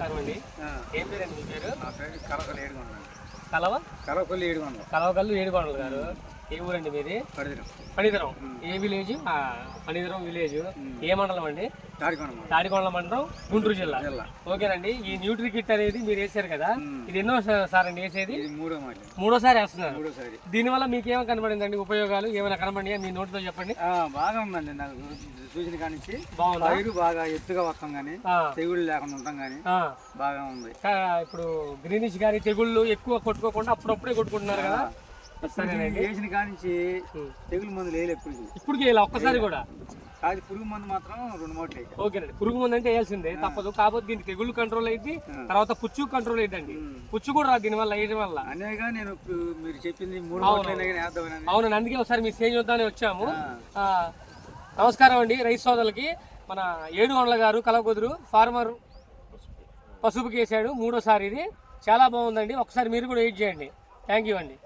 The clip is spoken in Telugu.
నమస్కారం అండి. ఏం పేరండి మీ పేరు? కలవకల్లు ఏడుకొండలు గారు. ఏ ఊరండి మీది? పనిదిరం. ఏ విలేజ్? పనిదిరం విలేజ్. ఏ మండలం అండి? తాడికొండల మండలం, గుంటూరు జిల్లా. ఓకేనండి. ఈ న్యూట్రీ కిట్ అనేది మీరు వేసారు కదా, ఇది ఎన్నో సార్ అండి వేసేది? మూడోసారి వేస్తున్నారు. దీనివల్ల మీకు ఏమైనా కనబడిందండి ఉపయోగాలు? ఏమైనా కనబడి మీ నోటితో చెప్పండి. బాగా ఉందండి. నాకు చూసిన కానించి బాగుంది. బాగా ఎత్తుగా వస్తాం కానీ తెగుళ్ళు లేకుండా ఉంటాం కానీ బాగా ఉంది. ఇప్పుడు గ్రీనిష్ కానీ తెగుళ్ళు ఎక్కువ కొట్టుకోకుండా అప్పుడప్పుడే కొట్టుకుంటున్నారు కదా. వేసిన కానించి తెగులు మందులు వేయలేదు ఇప్పటికి ఒక్కసారి కూడా. అది పురుగు మందు మాత్రం 2 మూటలు. ఓకేనండి. పురుగు మందు అంటే వేయాల్సిందే, తప్పదు. కాకపోతే దీనికి తెగుళ్ళు కంట్రోల్ అయింది, తర్వాత పుచ్చు కంట్రోల్ అయిందండి. పుచ్చు కూడా రాదు దీని వల్ల వేయడం వల్ల. అనేగా నేను మీరు చెప్పింది 3 అవునండి. అందుకే ఒకసారి మీ స్టేజ్ వద్దానే వచ్చాము. నమస్కారం అండి రైతు సోదరులకి. మన ఏడుకొండల గారు కలవకుదురు ఫార్మర్ పసుపుకి వేసాడు 3వ సారి. ఇది చాలా బాగుందండి. ఒకసారి మీరు కూడా వెయిట్ చేయండి. థ్యాంక్ యూ అండి.